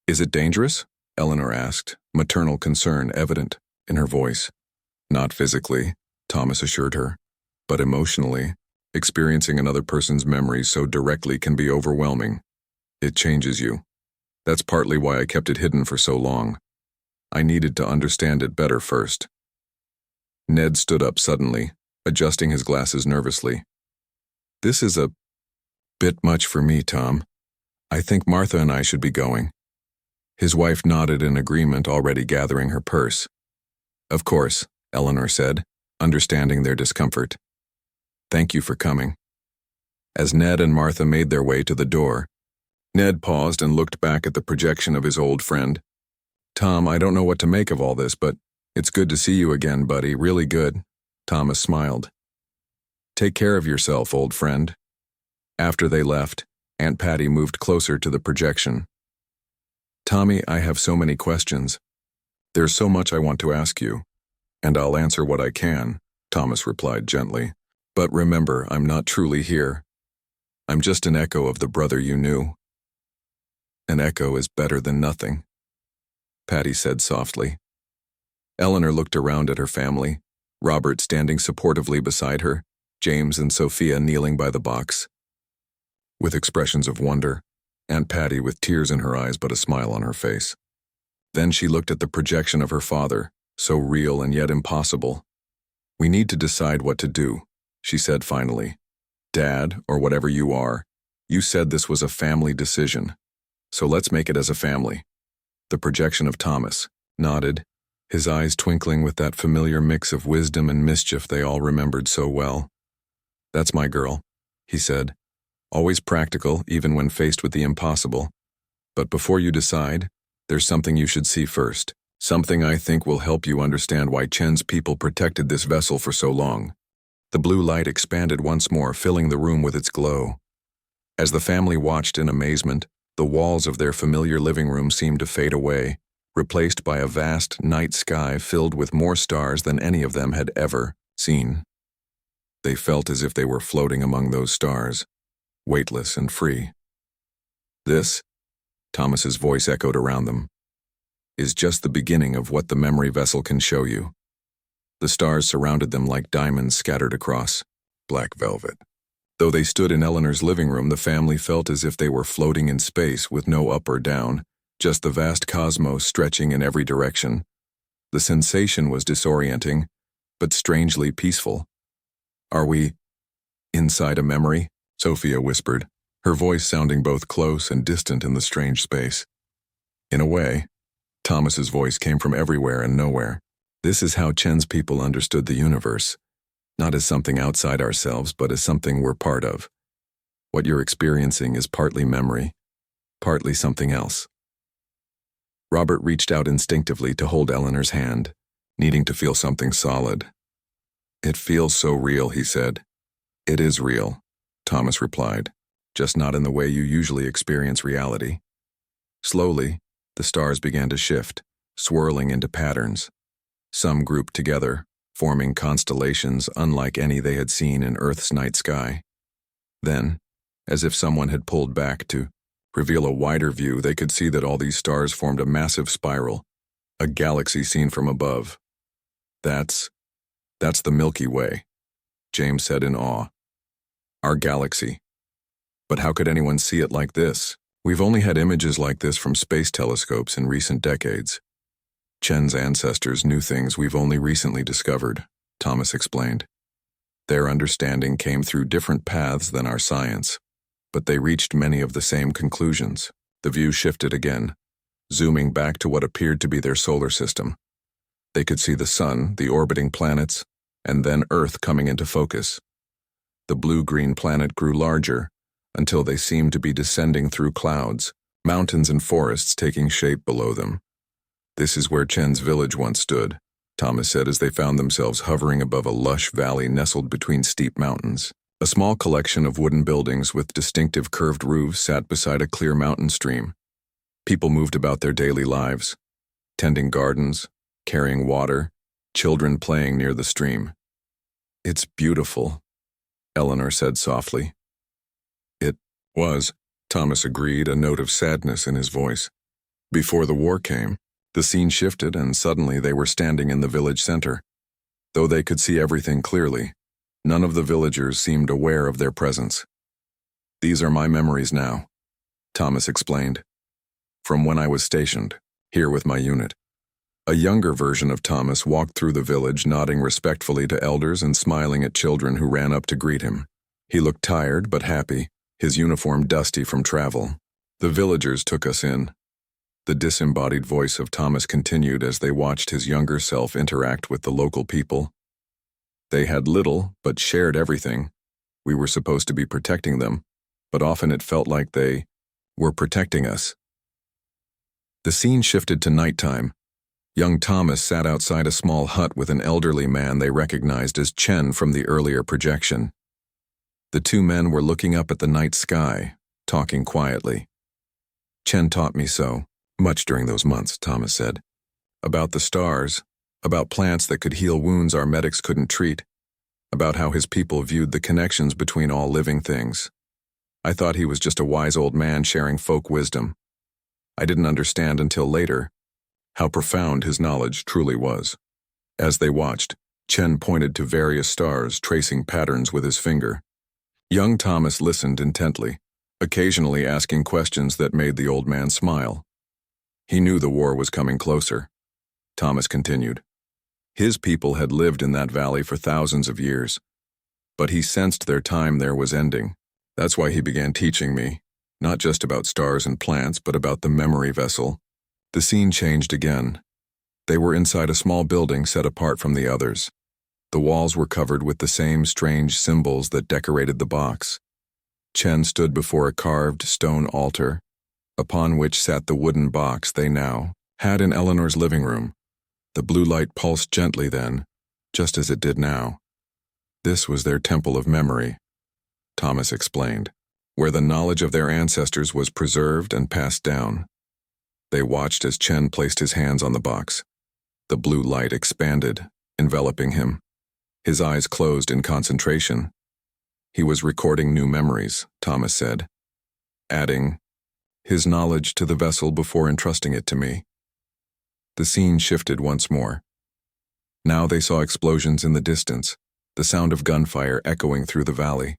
Is it dangerous? Eleanor asked, maternal concern evident in her voice. Not physically, Thomas assured her, but emotionally. Experiencing another person's memories so directly can be overwhelming. It changes you. That's partly why I kept it hidden for so long. I needed to understand it better first. Ned stood up suddenly, adjusting his glasses nervously. This is a bit much for me, Tom. I think Martha and I should be going. His wife nodded in agreement, already gathering her purse. Of course, Eleanor said, understanding their discomfort. Thank you for coming. As Ned and Martha made their way to the door, Ned paused and looked back at the projection of his old friend. Tom, I don't know what to make of all this, but it's good to see you again, buddy, really good. Thomas smiled. Take care of yourself, old friend. After they left, Aunt Patty moved closer to the projection. Tommy, I have so many questions. There's so much I want to ask you, and I'll answer what I can, Thomas replied gently. But remember, I'm not truly here. I'm just an echo of the brother you knew. An echo is better than nothing, Patty said softly. Eleanor looked around at her family, Robert standing supportively beside her, James and Sophia kneeling by the box. With expressions of wonder, Aunt Patty with tears in her eyes but a smile on her face. Then she looked at the projection of her father, so real and yet impossible. We need to decide what to do, she said finally. Dad, or whatever you are, you said this was a family decision. So let's make it as a family. The projection of Thomas nodded, his eyes twinkling with that familiar mix of wisdom and mischief they all remembered so well. That's my girl, he said. Always practical, even when faced with the impossible. But before you decide, there's something you should see first. Something I think will help you understand why Chen's people protected this vessel for so long. The blue light expanded once more, filling the room with its glow. As the family watched in amazement, the walls of their familiar living room seemed to fade away, replaced by a vast night sky filled with more stars than any of them had ever seen. They felt as if they were floating among those stars, weightless and free. This, Thomas's voice echoed around them, is just the beginning of what the memory vessel can show you. The stars surrounded them like diamonds scattered across black velvet. Though they stood in Eleanor's living room, the family felt as if they were floating in space with no up or down, just the vast cosmos stretching in every direction. The sensation was disorienting, but strangely peaceful. Are we inside a memory? Sophia whispered, her voice sounding both close and distant in the strange space. In a way, Thomas's voice came from everywhere and nowhere. This is how Chen's people understood the universe, not as something outside ourselves, but as something we're part of. What you're experiencing is partly memory, partly something else. Robert reached out instinctively to hold Eleanor's hand, needing to feel something solid. It feels so real, he said. It is real, Thomas replied, just not in the way you usually experience reality. Slowly, the stars began to shift, swirling into patterns. Some grouped together, forming constellations unlike any they had seen in Earth's night sky. Then, as if someone had pulled back to reveal a wider view, they could see that all these stars formed a massive spiral, a galaxy seen from above. That's the Milky Way, James said in awe. Our galaxy. But how could anyone see it like this? We've only had images like this from space telescopes in recent decades. Chen's ancestors knew things we've only recently discovered, Thomas explained. Their understanding came through different paths than our science, but they reached many of the same conclusions. The view shifted again, zooming back to what appeared to be their solar system. They could see the sun, the orbiting planets, and then Earth coming into focus. The blue-green planet grew larger until they seemed to be descending through clouds, mountains and forests taking shape below them. This is where Chen's village once stood, Thomas said as they found themselves hovering above a lush valley nestled between steep mountains. A small collection of wooden buildings with distinctive curved roofs sat beside a clear mountain stream. People moved about their daily lives, tending gardens, carrying water, children playing near the stream. It's beautiful, Eleanor said softly. It was, Thomas agreed, a note of sadness in his voice. Before the war came, the scene shifted and suddenly they were standing in the village center. Though they could see everything clearly, none of the villagers seemed aware of their presence. "These are my memories now," Thomas explained, "from when I was stationed, here with my unit." A younger version of Thomas walked through the village, nodding respectfully to elders and smiling at children who ran up to greet him. He looked tired but happy, his uniform dusty from travel. "The villagers took us in." The disembodied voice of Thomas continued as they watched his younger self interact with the local people. "They had little, but shared everything. We were supposed to be protecting them, but often it felt like they were protecting us." The scene shifted to nighttime. Young Thomas sat outside a small hut with an elderly man they recognized as Chen from the earlier projection. The two men were looking up at the night sky, talking quietly. "Chen taught me so much during those months," Thomas said. "About the stars, about plants that could heal wounds our medics couldn't treat, about how his people viewed the connections between all living things. I thought he was just a wise old man sharing folk wisdom. I didn't understand until later how profound his knowledge truly was." As they watched, Chen pointed to various stars, tracing patterns with his finger. Young Thomas listened intently, occasionally asking questions that made the old man smile. He knew the war was coming closer. Thomas continued. His people had lived in that valley for thousands of years, but he sensed their time there was ending. That's why he began teaching me, not just about stars and plants, but about the memory vessel. The scene changed again. They were inside a small building set apart from the others. The walls were covered with the same strange symbols that decorated the box. Chen stood before a carved stone altar, upon which sat the wooden box they now had in Eleanor's living room. The blue light pulsed gently then, just as it did now. This was their temple of memory, Thomas explained, where the knowledge of their ancestors was preserved and passed down. They watched as Chen placed his hands on the box. The blue light expanded, enveloping him. His eyes closed in concentration. He was recording new memories, Thomas said, adding his knowledge to the vessel before entrusting it to me. The scene shifted once more. Now they saw explosions in the distance, the sound of gunfire echoing through the valley.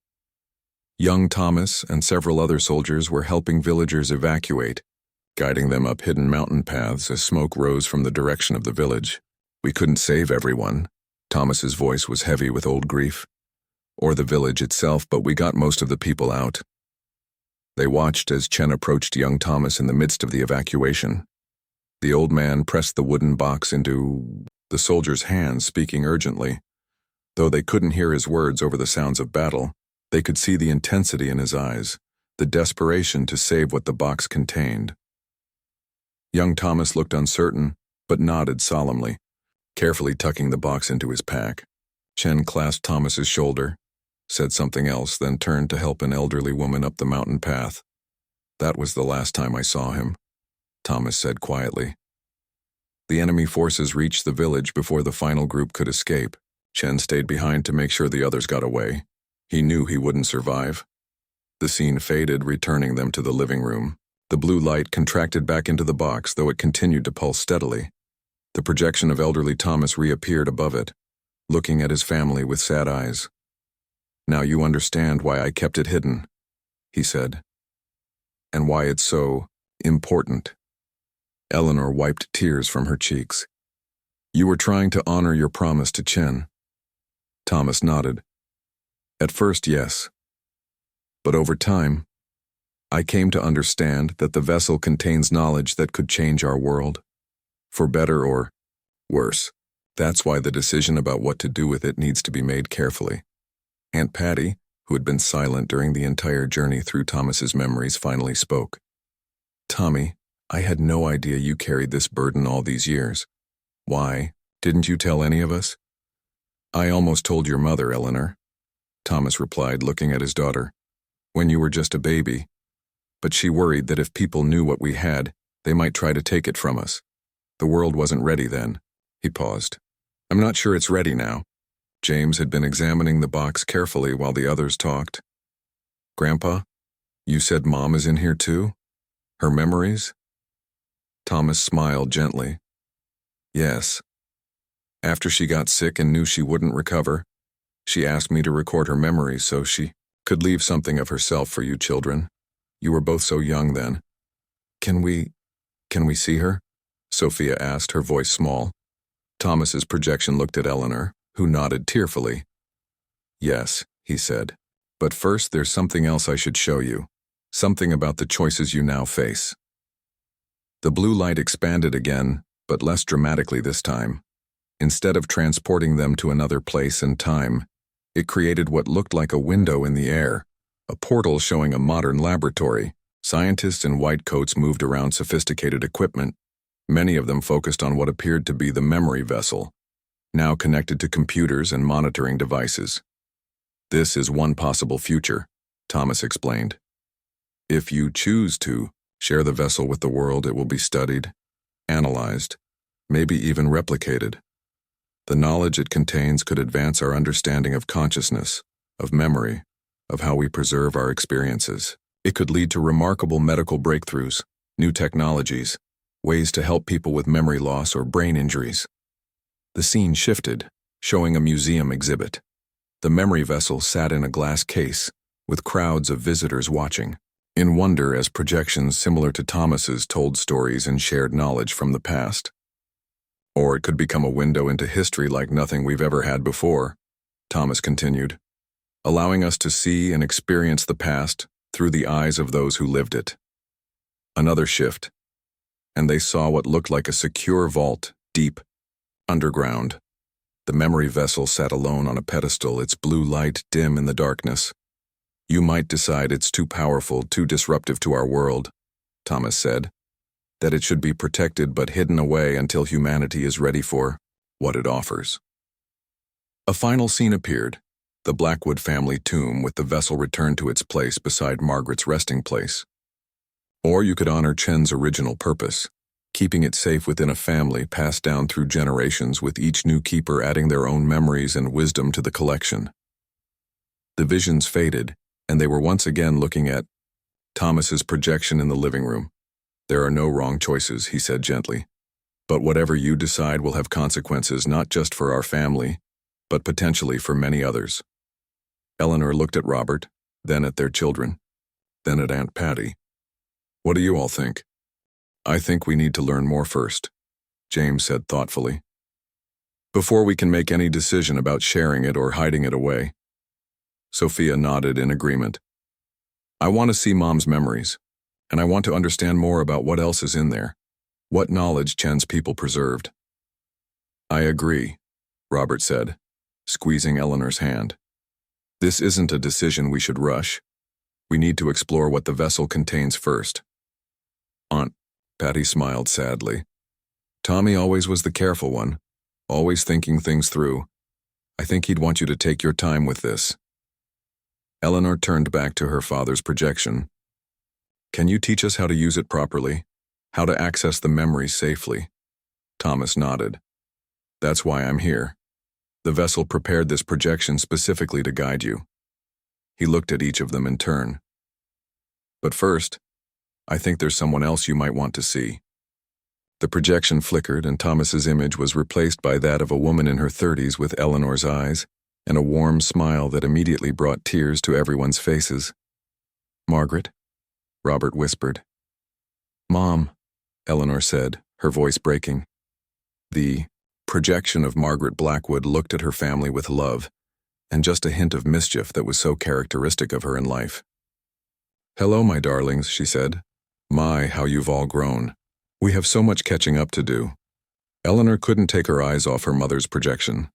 Young Thomas and several other soldiers were helping villagers evacuate, guiding them up hidden mountain paths as smoke rose from the direction of the village. "We couldn't save everyone." Thomas's voice was heavy with old grief. "Or the village itself, but we got most of the people out." They watched as Chen approached young Thomas in the midst of the evacuation. The old man pressed the wooden box into the soldier's hands, speaking urgently. Though they couldn't hear his words over the sounds of battle, they could see the intensity in his eyes, the desperation to save what the box contained. Young Thomas looked uncertain, but nodded solemnly, carefully tucking the box into his pack. Chen clasped Thomas's shoulder, said something else, then turned to help an elderly woman up the mountain path. "That was the last time I saw him," Thomas said quietly. The enemy forces reached the village before the final group could escape. Chen stayed behind to make sure the others got away. He knew he wouldn't survive. The scene faded, returning them to the living room. The blue light contracted back into the box, though it continued to pulse steadily. The projection of elderly Thomas reappeared above it, looking at his family with sad eyes. "Now you understand why I kept it hidden," he said, "and why it's so important." Eleanor wiped tears from her cheeks. "You were trying to honor your promise to Chen." Thomas nodded. "At first, yes. But over time, I came to understand that the vessel contains knowledge that could change our world, for better or worse. That's why the decision about what to do with it needs to be made carefully." Aunt Patty, who had been silent during the entire journey through Thomas's memories, finally spoke. "Tommy, I had no idea you carried this burden all these years. Why didn't you tell any of us?" "I almost told your mother, Eleanor," Thomas replied, looking at his daughter, "when you were just a baby. But she worried that if people knew what we had, they might try to take it from us. The world wasn't ready then." He paused. "I'm not sure it's ready now." James had been examining the box carefully while the others talked. "Grandpa, You said Mom is in here too? Her memories? Thomas smiled gently. Yes. After she got sick and knew she wouldn't recover, she asked me to record her memories so she could leave something of herself for you children. You were both so young then. Can we see her? Sophia asked, her voice small. Thomas's projection looked at Eleanor, who nodded tearfully. Yes, he said. But first there's something else I should show you. Something about the choices you now face. The blue light expanded again, but less dramatically this time. Instead of transporting them to another place and time, it created what looked like a window in the air, a portal showing a modern laboratory. Scientists in white coats moved around sophisticated equipment, many of them focused on what appeared to be the memory vessel, now connected to computers and monitoring devices. This is one possible future, Thomas explained. If you choose to share the vessel with the world, it will be studied, analyzed, maybe even replicated. The knowledge it contains could advance our understanding of consciousness, of memory, of how we preserve our experiences. It could lead to remarkable medical breakthroughs, new technologies, ways to help people with memory loss or brain injuries. The scene shifted, showing a museum exhibit. The memory vessel sat in a glass case, with crowds of visitors watching, in wonder as projections similar to Thomas's told stories and shared knowledge from the past. Or it could become a window into history like nothing we've ever had before, Thomas continued, allowing us to see and experience the past through the eyes of those who lived it. Another shift, and they saw what looked like a secure vault, deep, underground. The memory vessel sat alone on a pedestal, its blue light dim in the darkness. You might decide it's too powerful, too disruptive to our world, Thomas said, that it should be protected but hidden away until humanity is ready for what it offers. A final scene appeared, the Blackwood family tomb with the vessel returned to its place beside Margaret's resting place. Or you could honor Chen's original purpose, keeping it safe within a family passed down through generations with each new keeper adding their own memories and wisdom to the collection. The visions faded, and they were once again looking at Thomas's projection in the living room. There are no wrong choices, he said gently. But whatever you decide will have consequences not just for our family, but potentially for many others. Eleanor looked at Robert, then at their children, then at Aunt Patty. What do you all think? I think we need to learn more first, James said thoughtfully, before we can make any decision about sharing it or hiding it away. Sophia nodded in agreement. I want to see Mom's memories, and I want to understand more about what else is in there, what knowledge Chen's people preserved. I agree, Robert said, squeezing Eleanor's hand. This isn't a decision we should rush. We need to explore what the vessel contains first. Aunt Patty smiled sadly. Tommy always was the careful one, always thinking things through. I think he'd want you to take your time with this. Eleanor turned back to her father's projection. Can you teach us how to use it properly? How to access the memories safely? Thomas nodded. That's why I'm here. The vessel prepared this projection specifically to guide you. He looked at each of them in turn. But first, I think there's someone else you might want to see. The projection flickered and Thomas's image was replaced by that of a woman in her 30s with Eleanor's eyes and a warm smile that immediately brought tears to everyone's faces. Margaret, Robert whispered. Mom, Eleanor said, her voice breaking. The projection of Margaret Blackwood looked at her family with love and just a hint of mischief that was so characteristic of her in life. Hello, my darlings, she said. My, how you've all grown. We have so much catching up to do. Eleanor couldn't take her eyes off her mother's projection.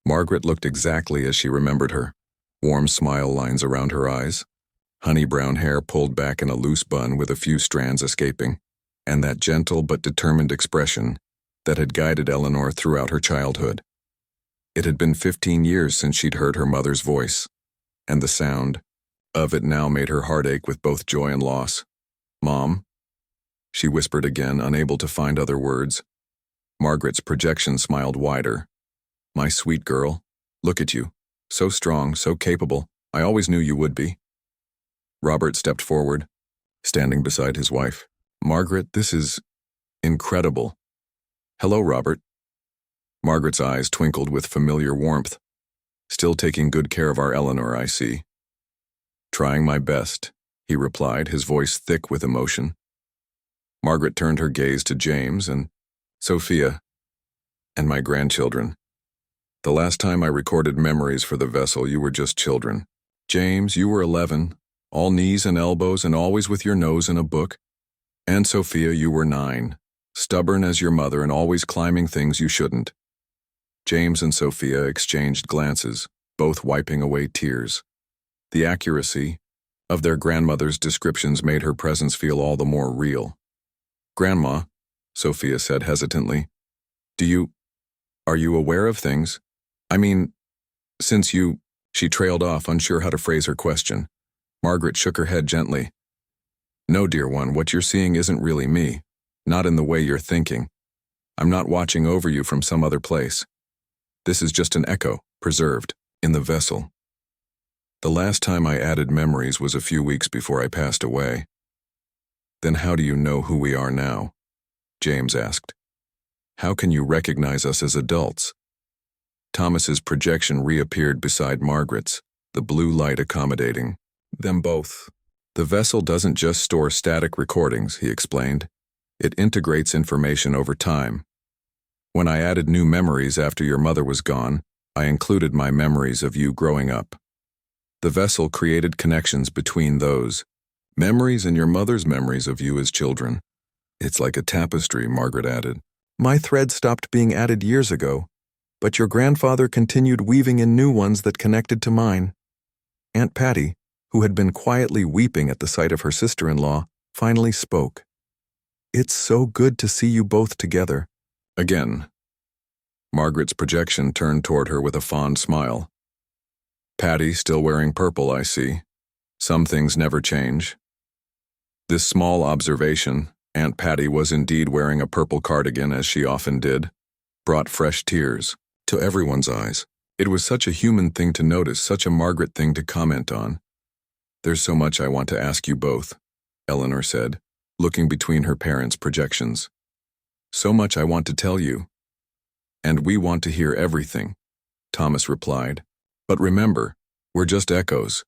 Margaret looked exactly as she remembered her, warm smile lines around her eyes, honey brown hair pulled back in a loose bun with a few strands escaping, and that gentle but determined expression that had guided Eleanor throughout her childhood. It had been 15 years since she'd heard her mother's voice, and the sound of it now made her heart ache with both joy and loss. Mom, she whispered again, unable to find other words. Margaret's projection smiled wider. My sweet girl, look at you. So strong, so capable. I always knew you would be. Robert stepped forward, standing beside his wife. Margaret, this is incredible. Hello, Robert. Margaret's eyes twinkled with familiar warmth. Still taking good care of our Eleanor, I see. Trying my best, he replied, his voice thick with emotion. Margaret turned her gaze to James and Sophia and my grandchildren. The last time I recorded memories for the vessel, you were just children. James, you were 11, all knees and elbows and always with your nose in a book. And Sophia, you were 9, stubborn as your mother and always climbing things you shouldn't. James and Sophia exchanged glances, both wiping away tears. The accuracy of their grandmother's descriptions made her presence feel all the more real. Grandma, Sophia said hesitantly, are you aware of things? I mean, since you, she trailed off, unsure how to phrase her question. Margaret shook her head gently. No, dear one, what you're seeing isn't really me, not in the way you're thinking. I'm not watching over you from some other place. This is just an echo, preserved, in the vessel. The last time I added memories was a few weeks before I passed away. Then how do you know who we are now? James asked. How can you recognize us as adults? Thomas's projection reappeared beside Margaret's, the blue light accommodating them both. The vessel doesn't just store static recordings, he explained. It integrates information over time. When I added new memories after your mother was gone, I included my memories of you growing up. The vessel created connections between those memories and your mother's memories of you as children. It's like a tapestry, Margaret added. My thread stopped being added years ago, but your grandfather continued weaving in new ones that connected to mine. Aunt Patty, who had been quietly weeping at the sight of her sister-in-law, finally spoke. It's so good to see you both together. Again. Margaret's projection turned toward her with a fond smile. Patty, still wearing purple, I see. Some things never change. This small observation, Aunt Patty was indeed wearing a purple cardigan as she often did, brought fresh tears to everyone's eyes. It was such a human thing to notice, such a Margaret thing to comment on. There's so much I want to ask you both, Eleanor said, looking between her parents' projections. So much I want to tell you. And we want to hear everything, Thomas replied. But remember, we're just echoes.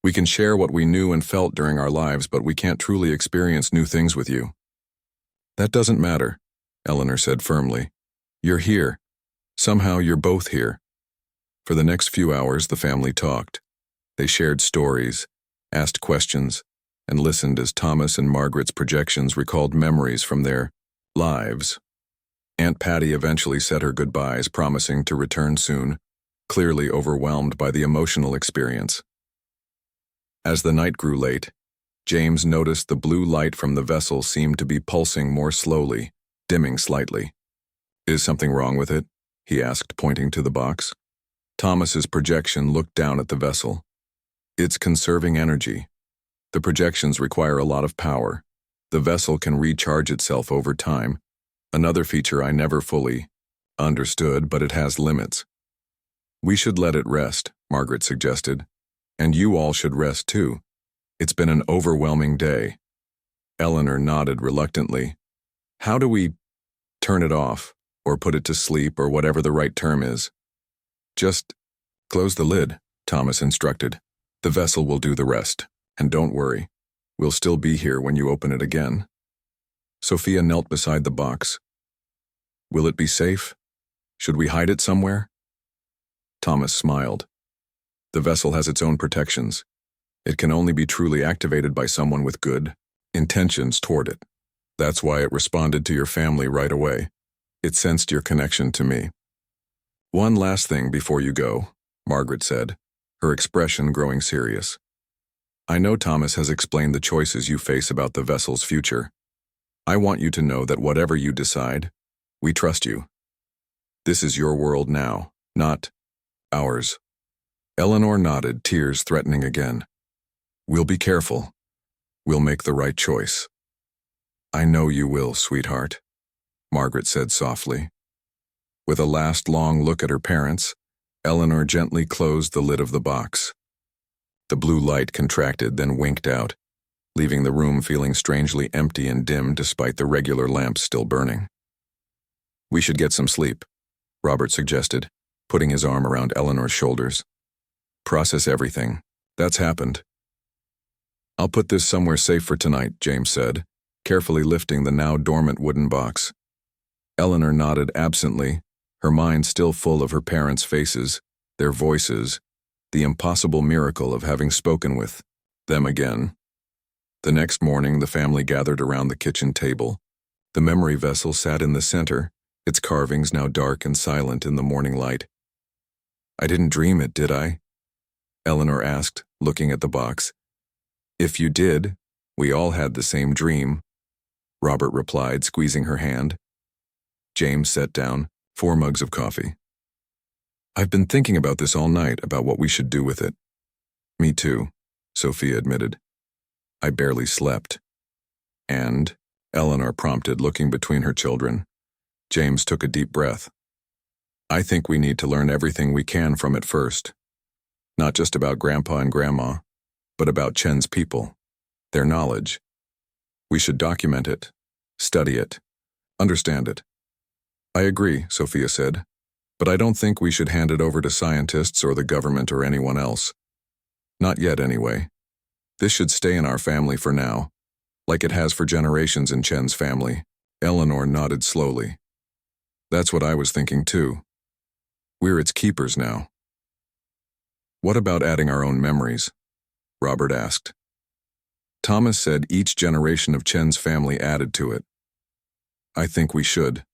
We can share what we knew and felt during our lives, but we can't truly experience new things with you. That doesn't matter, Eleanor said firmly. You're here. Somehow you're both here. For the next few hours, the family talked. They shared stories, asked questions, and listened as Thomas and Margaret's projections recalled memories from their lives. Aunt Patty eventually said her goodbyes, promising to return soon, clearly overwhelmed by the emotional experience. As the night grew late, James noticed the blue light from the vessel seemed to be pulsing more slowly, dimming slightly. Is something wrong with it? He asked, pointing to the box. Thomas's projection looked down at the vessel. It's conserving energy. The projections require a lot of power. The vessel can recharge itself over time. Another feature I never fully understood, but it has limits. We should let it rest, Margaret suggested. And you all should rest too. It's been an overwhelming day. Eleanor nodded reluctantly. How do we turn it off, or put it to sleep, or whatever the right term is? Just close the lid, Thomas instructed. The vessel will do the rest. And don't worry, we'll still be here when you open it again. Sophia knelt beside the box. Will it be safe? Should we hide it somewhere? Thomas smiled. The vessel has its own protections. It can only be truly activated by someone with good intentions toward it. That's why it responded to your family right away. It sensed your connection to me. One last thing before you go, Margaret said, her expression growing serious. I know Thomas has explained the choices you face about the vessel's future. I want you to know that whatever you decide, we trust you. This is your world now, not ours. Eleanor nodded, tears threatening again. We'll be careful. We'll make the right choice. I know you will, sweetheart, Margaret said softly. With a last long look at her parents, Eleanor gently closed the lid of the box. The blue light contracted, then winked out, leaving the room feeling strangely empty and dim despite the regular lamps still burning. "We should get some sleep," Robert suggested, putting his arm around Eleanor's shoulders. "Process everything. That's happened." "I'll put this somewhere safe for tonight," James said, carefully lifting the now dormant wooden box. Eleanor nodded absently, her mind still full of her parents' faces, their voices, the impossible miracle of having spoken with them again. The next morning, the family gathered around the kitchen table. The memory vessel sat in the center, its carvings now dark and silent in the morning light. "I didn't dream it, did I?" Eleanor asked, looking at the box. "If you did, we all had the same dream," Robert replied, squeezing her hand. James set down 4 mugs of coffee. "I've been thinking about this all night, about what we should do with it." "Me too," Sophia admitted. "I barely slept." "And?" Eleanor prompted, looking between her children. James took a deep breath. "I think we need to learn everything we can from it first. Not just about Grandpa and Grandma, but about Chen's people, their knowledge. We should document it, study it, understand it." "I agree," Sophia said, "but I don't think we should hand it over to scientists or the government or anyone else. Not yet, anyway. This should stay in our family for now, like it has for generations in Chen's family." Eleanor nodded slowly. "That's what I was thinking too. We're its keepers now." "What about adding our own memories?" Robert asked. Thomas said each generation of Chen's family added to it. "I think we should,"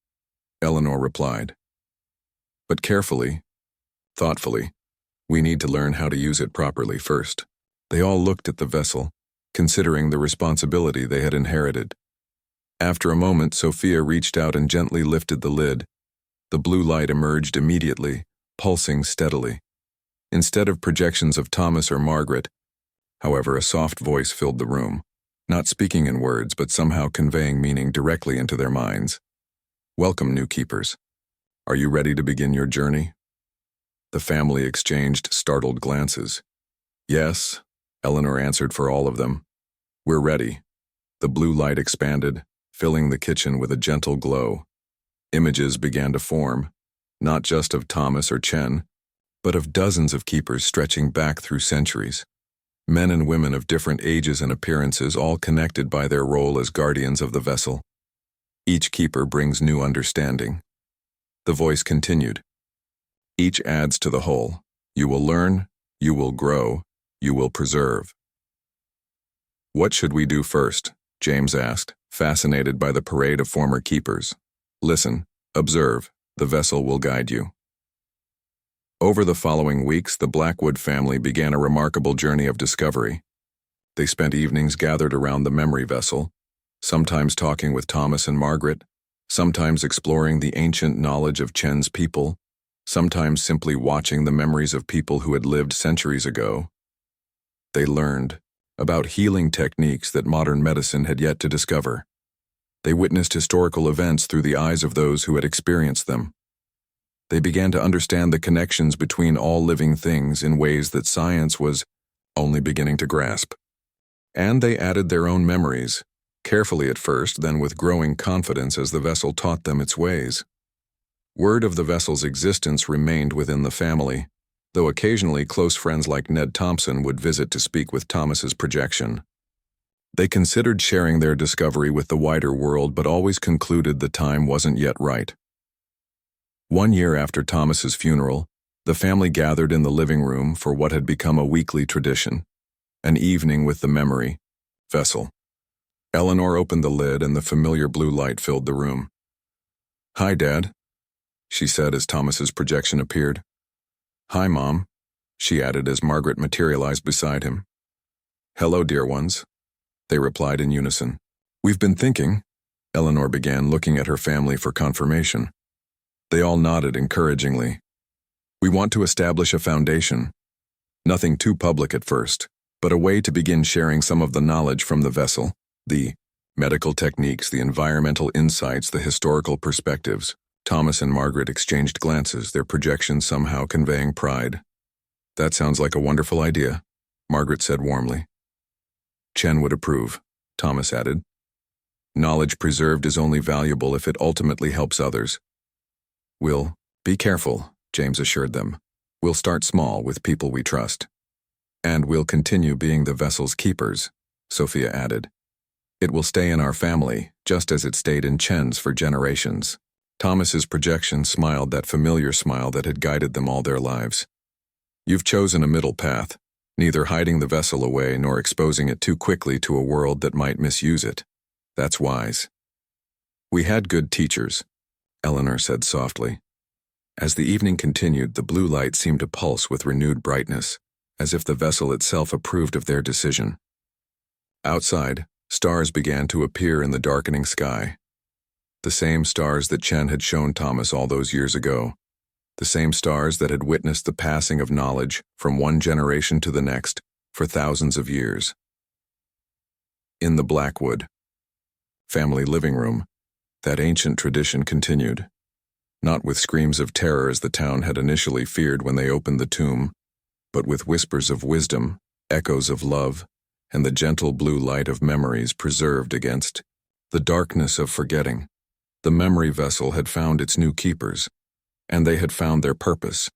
Eleanor replied. "But carefully, thoughtfully, we need to learn how to use it properly first." They all looked at the vessel, considering the responsibility they had inherited. After a moment, Sophia reached out and gently lifted the lid. The blue light emerged immediately, pulsing steadily. Instead of projections of Thomas or Margaret, however, a soft voice filled the room, not speaking in words but somehow conveying meaning directly into their minds. "Welcome, new keepers. Are you ready to begin your journey?" The family exchanged startled glances. "Yes," Eleanor answered for all of them. "We're ready." The blue light expanded, filling the kitchen with a gentle glow. Images began to form, not just of Thomas or Chen, but of dozens of keepers stretching back through centuries. Men and women of different ages and appearances, all connected by their role as guardians of the vessel. Each keeper brings new understanding. The voice continued. "Each adds to the whole. You will learn, you will grow, you will preserve." "What should we do first?" James asked, fascinated by the parade of former keepers. "Listen, observe, the vessel will guide you." Over the following weeks, the Blackwood family began a remarkable journey of discovery. They spent evenings gathered around the memory vessel, sometimes talking with Thomas and Margaret, sometimes exploring the ancient knowledge of Chen's people, sometimes simply watching the memories of people who had lived centuries ago. They learned about healing techniques that modern medicine had yet to discover. They witnessed historical events through the eyes of those who had experienced them. They began to understand the connections between all living things in ways that science was only beginning to grasp. And they added their own memories, carefully at first, then with growing confidence as the vessel taught them its ways. Word of the vessel's existence remained within the family, though occasionally close friends like Ned Thompson would visit to speak with Thomas's projection. They considered sharing their discovery with the wider world, but always concluded the time wasn't yet right. 1 year after Thomas's funeral, the family gathered in the living room for what had become a weekly tradition, an evening with the memory vessel. Eleanor opened the lid and the familiar blue light filled the room. "Hi, Dad," she said as Thomas's projection appeared. "Hi, Mom," she added as Margaret materialized beside him. "Hello, dear ones," they replied in unison. "We've been thinking," Eleanor began, looking at her family for confirmation. They all nodded encouragingly. "We want to establish a foundation. Nothing too public at first, but a way to begin sharing some of the knowledge from the vessel, the medical techniques, the environmental insights, the historical perspectives." Thomas and Margaret exchanged glances, their projections somehow conveying pride. "That sounds like a wonderful idea," Margaret said warmly. Chen would approve, Thomas added. Knowledge preserved is only valuable if it ultimately helps others. We'll be careful, James assured them. We'll start small with people we trust. And we'll continue being the vessel's keepers, Sophia added. It will stay in our family, just as it stayed in Chen's for generations. Thomas's projection smiled that familiar smile that had guided them all their lives. You've chosen a middle path, neither hiding the vessel away nor exposing it too quickly to a world that might misuse it. That's wise. We had good teachers, Eleanor said softly. As the evening continued, the blue light seemed to pulse with renewed brightness, as if the vessel itself approved of their decision. Outside, stars began to appear in the darkening sky. The same stars that Chen had shown Thomas all those years ago. The same stars that had witnessed the passing of knowledge from one generation to the next for thousands of years. In the Blackwood family living room, that ancient tradition continued. Not with screams of terror as the town had initially feared when they opened the tomb, but with whispers of wisdom, echoes of love, and the gentle blue light of memories preserved against the darkness of forgetting. The memory vessel had found its new keepers, and they had found their purpose.